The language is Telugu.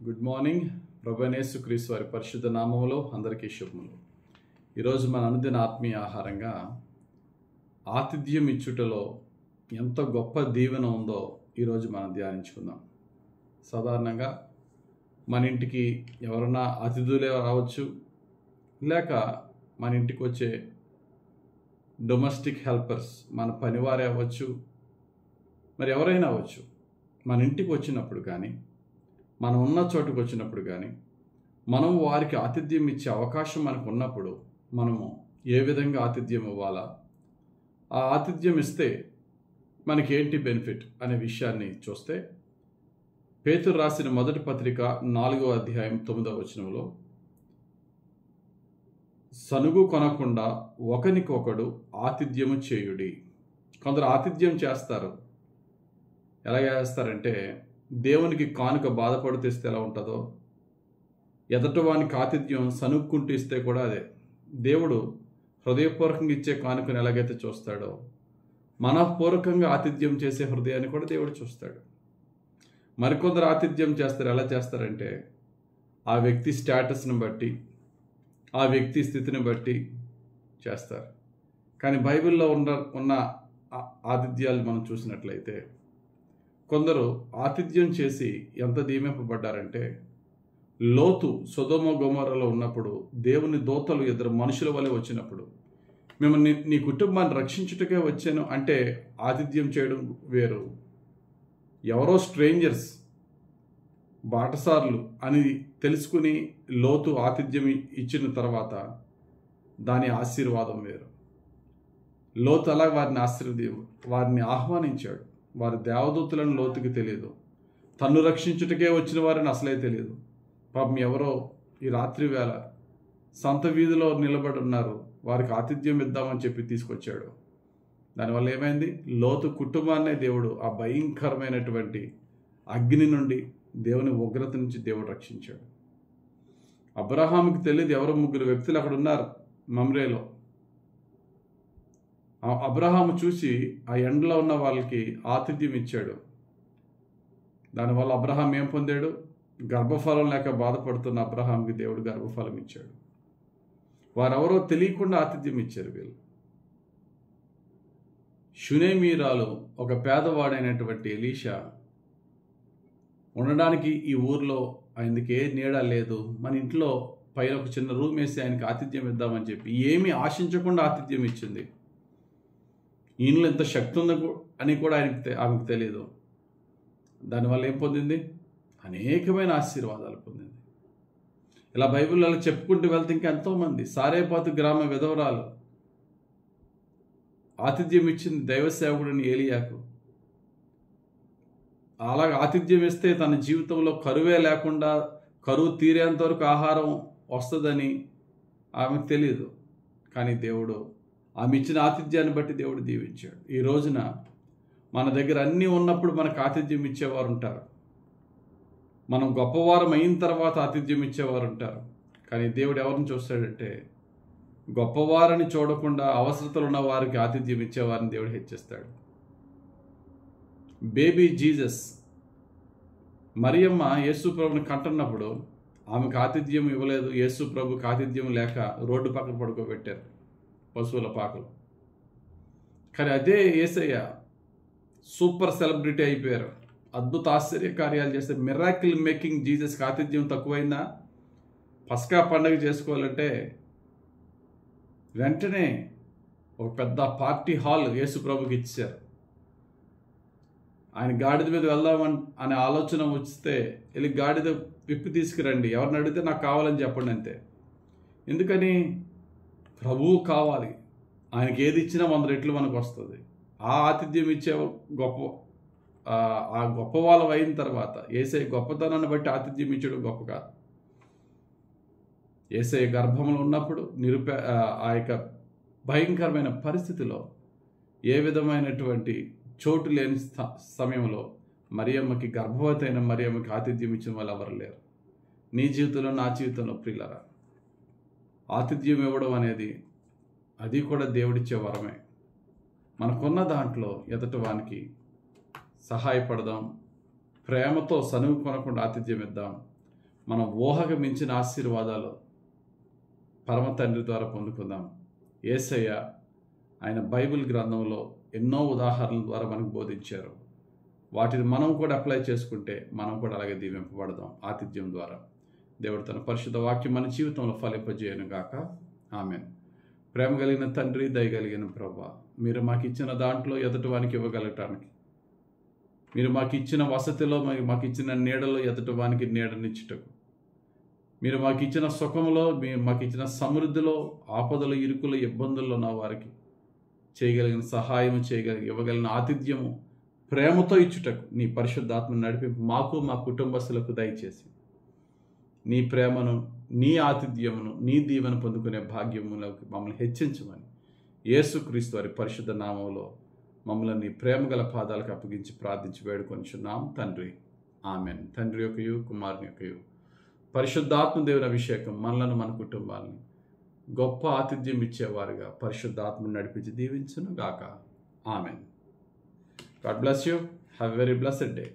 Good morning. ప్రభువైన యేసుక్రీస్తు వారి పరిశుద్ధ నామములో అందరికీ శుభములు. ఈరోజు మన అనుదిన ఆత్మీయ ఆహారంగా ఆతిథ్యం ఇచ్చుటలో ఎంత గొప్ప దీవెన ఉందో ఈరోజు మనం ధ్యానించుకుందాం. సాధారణంగా మన ఇంటికి ఎవరైనా అతిథులే రావచ్చు, లేక మన ఇంటికి వచ్చే డొమెస్టిక్ హెల్పర్స్, మన పనివారే అవ్వచ్చు, మరి ఎవరైనా అవ్వచ్చు. మన ఇంటికి వచ్చినప్పుడు కానీ, మనం ఉన్న చోటుకు వచ్చినప్పుడు కానీ, మనం వారికి ఆతిథ్యం ఇచ్చే అవకాశం మనకు ఉన్నప్పుడు మనము ఏ విధంగా ఆతిథ్యం ఇవ్వాలా, ఆ ఆతిథ్యం ఇస్తే మనకేంటి బెనిఫిట్ అనే విషయాన్ని చూస్తే, పేతురు రాసిన మొదటి పత్రిక 4వ అధ్యాయం 9వ వచనంలో, సనుగు కొనకుండా ఒకనికొకడు ఆతిథ్యము చేయుడి. కొందరు ఆతిథ్యం చేస్తారు. ఎలా చేస్తారంటే, దేవునికి కానుక బాధపడితే ఇస్తే ఎలా ఉంటుందో, ఎదటవానికి ఆతిథ్యం సనుక్కుంటూ ఇస్తే కూడా అదే. దేవుడు హృదయపూర్వకంగా ఇచ్చే కానుకను ఎలాగైతే చూస్తాడో, మనఃపూర్వకంగా ఆతిథ్యం చేసే హృదయాన్ని కూడా దేవుడు చూస్తాడు. మరికొందరు ఆతిథ్యం చేస్తారు. ఎలా చేస్తారంటే, ఆ వ్యక్తి స్టేటస్ని బట్టి, ఆ వ్యక్తి స్థితిని బట్టి చేస్తారు. కానీ బైబిల్లో ఉన్న ఆతిథ్యాలు మనం చూసినట్లయితే, కొందరు ఆతిథ్యం చేసి ఎంత దీవింపబడ్డారంటే, లోతు సొదొమ గొమొర్రాలో ఉన్నప్పుడు దేవుని దూతలు ఇద్దరు మనుషుల వలె వచ్చినప్పుడు, మేము నీ కుటుంబాన్ని రక్షించుటకే వచ్చాను అంటే ఆతిథ్యం చేయడం వేరు. ఎవరో స్ట్రేంజర్స్, బాటసార్లు అని తెలుసుకుని లోతు ఆతిథ్యం ఇచ్చిన తర్వాత దాని ఆశీర్వాదం వేరు. లోతు అలా వారిని ఆహ్వానించాడు. వారి దేవదూతులను లోతుకి తెలియదు. తన్ను రక్షించుటకే వచ్చిన వారిని అసలే తెలియదు. పాపం ఎవరో ఈ రాత్రి వేళ సంత వీధిలో నిలబడి ఉన్నారు, వారికి ఆతిథ్యం ఇద్దామని చెప్పి తీసుకొచ్చాడు. దానివల్ల ఏమైంది? లోతు కుటుంబాన్నే దేవుడు ఆ భయంకరమైనటువంటి అగ్ని నుండి, దేవుని ఉగ్రత నుంచి దేవుడు రక్షించాడు. అబ్రహాముకి తెలియదు, ఎవరో ముగ్గురు వ్యక్తులు అక్కడ ఉన్నారు మమ్రేలో. అబ్రహాము చూసి ఆ ఎండలో ఉన్న వాళ్ళకి ఆతిథ్యం ఇచ్చాడు. దానివల్ల అబ్రహాం ఏం పొందాడు? గర్భఫలం లేక బాధపడుతున్న అబ్రహాంకి దేవుడు గర్భఫలం ఇచ్చాడు. వారెవరో తెలియకుండా ఆతిథ్యం ఇచ్చారు వీళ్ళు. షునేమీరాలు ఒక పేదవాడైనటువంటి ఎలీషా ఉండడానికి ఈ ఊర్లో ఆయనకి ఏ నీడ లేదు, మన ఇంట్లో పైన ఒక చిన్న రూమ్ వేసి ఆయనకి ఆతిథ్యం ఇద్దామని చెప్పి ఏమీ ఆశించకుండా ఆతిథ్యం ఇచ్చింది. ఈయనలో ఎంత శక్తి ఉందో అని కూడా ఆమెకు తెలియదు. దానివల్ల ఏం పొందింది? అనేకమైన ఆశీర్వాదాలు పొందింది. ఇలా బైబిల్లో చెప్పుకుంటూ వెళ్తే ఇంకా ఎంతోమంది. సారేపాతు గ్రామ విధవరాలు ఆతిథ్యం ఇచ్చింది దైవ సేవకుడిని ఏలియాకు. అలాగ ఆతిథ్యం ఇస్తే తన జీవితంలో కరువే లేకుండా, కరువు తీరేంత వరకు ఆహారం వస్తుందని ఆమెకు తెలియదు. కానీ దేవుడు ఆమె ఇచ్చిన ఆతిథ్యాన్ని బట్టి దేవుడు దీవించాడు. ఈ రోజున మన దగ్గర అన్నీ ఉన్నప్పుడు మనకు ఆతిథ్యం ఇచ్చేవారు ఉంటారు. మనం గొప్పవారం అయిన తర్వాత ఆతిథ్యం ఇచ్చేవారు ఉంటారు. కానీ దేవుడు ఎవరిని చూస్తాడంటే, గొప్పవారిని చూడకుండా అవసరతలు ఉన్న వారికి ఆతిథ్యం ఇచ్చేవారిని దేవుడు హెచ్చిస్తాడు. బేబీ జీసస్ మరియమ్మ యేసు ప్రభుని కంటున్నప్పుడు ఆమెకు ఆతిథ్యం ఇవ్వలేదు. యేసు ప్రభుకి ఆతిథ్యం లేక రోడ్డు పక్కన పడుకోబెట్టారు, పశువుల పాకలు. కానీ అదే యేసయ్య సూపర్ సెలబ్రిటీ అయిపోయారు. అద్భుత ఆశ్చర్య కార్యాలు చేస్తే మిరాకిల్ మేకింగ్ జీసస్కి ఆతిథ్యం తక్కువైందా? పస్కా పండుగ చేసుకోవాలంటే వెంటనే ఒక పెద్ద పార్టీ హాల్ యేసు ప్రభుకి ఇచ్చారు. ఆయన గాడిద మీద వెళ్దామని అనే ఆలోచన వస్తే, వెళ్ళి గాడిద విప్పి తీసుకురండి, ఎవరిని అడిగితే నాకు కావాలని చెప్పండి అంతే. ఎందుకని? ప్రభువు కావాలి. ఆయనకి ఏది ఇచ్చినా 100 రెట్లు మనకు వస్తుంది. ఆ ఆతిథ్యం ఇచ్చే ఆ గొప్ప వాళ్ళు అయిన తర్వాత యేసయ్య గొప్పతనాన్ని బట్టి ఆతిథ్యం ఇచ్చడం గొప్ప కాదు. యేసయ్య గర్భంలో ఉన్నప్పుడు ఆ యొక్క భయంకరమైన పరిస్థితిలో, ఏ విధమైనటువంటి చోటు లేని సమయంలో మరియమ్మకి, గర్భవతి అయిన మరియమ్మకి ఆతిథ్యం ఇచ్చిన వాళ్ళు ఎవరు లేరు. నీ జీవితంలో, నా జీవితంలో ప్రియులరా, ఆతిథ్యం ఇవ్వడం అనేది అది కూడా దేవుడిచ్చే వరమే. మనకున్న దాంట్లో ఎదుటి వానికి సహాయపడదాం, ప్రేమతో సనుగు కొనకుండా ఆతిథ్యం ఇద్దాం. మనం ఊహకు మించిన ఆశీర్వాదాలు పరమ తండ్రి ద్వారా పొందుకుందాం. యేసయ్య ఆయన బైబిల్ గ్రంథంలో ఎన్నో ఉదాహరణల ద్వారా మనకు బోధించారు. వాటిని మనం కూడా అప్లై చేసుకుంటే మనం కూడా అలాగే దీవింపబడదాం ఆతిథ్యం ద్వారా. దేవుడు తన పరిశుద్ధ వాక్యం మన జీవితంలో ఫలింపజేయను గాక. ఆమేన్. ప్రేమ కలిగిన తండ్రి, దయగలిగిన ప్రభువా, మీరు మాకు ఇచ్చిన దాంట్లో ఎదుటివానికి ఇవ్వగలగటానికి, మీరు మాకు ఇచ్చిన వసతిలో, మాకు ఇచ్చిన నీడలో ఎదుటివానికి నీడనిచ్చుటకు, మీరు మాకు ఇచ్చిన సుఖంలో, మీరు మాకు ఇచ్చిన సమృద్ధిలో, ఆపదలు, ఇరుకులు, ఇబ్బందుల్లో ఉన్న వారికి చేయగలిగిన సహాయం, ఇవ్వగలిగిన ఆతిథ్యము ప్రేమతో ఇచ్చుటకు నీ పరిశుద్ధాత్మ నడిపింపు మాకు, మా కుటుంబస్తులకు దయచేసి నీ ప్రేమను, నీ ఆతిథ్యమును, నీ దీవెన పొందుకునే భాగ్యములోకి మమ్మల్ని హెచ్చించమని యేసుక్రీస్తు వారి పరిశుద్ధ నామంలో మమ్మల్ని నీ ప్రేమ గల పాదాలకు అప్పగించి ప్రార్థించి వేడుకొనిచున్నాం తండ్రి. ఆమెన్. తండ్రి యొక్కయు, కుమారుని యొక్కయు, పరిశుద్ధాత్మ దేవుని అభిషేకం మనలను, మన కుటుంబాలను గొప్ప ఆతిథ్యం ఇచ్చేవారుగా పరిశుద్ధాత్మను నడిపించి దీవించును గాక. Amen. God bless you. Have a very blessed day.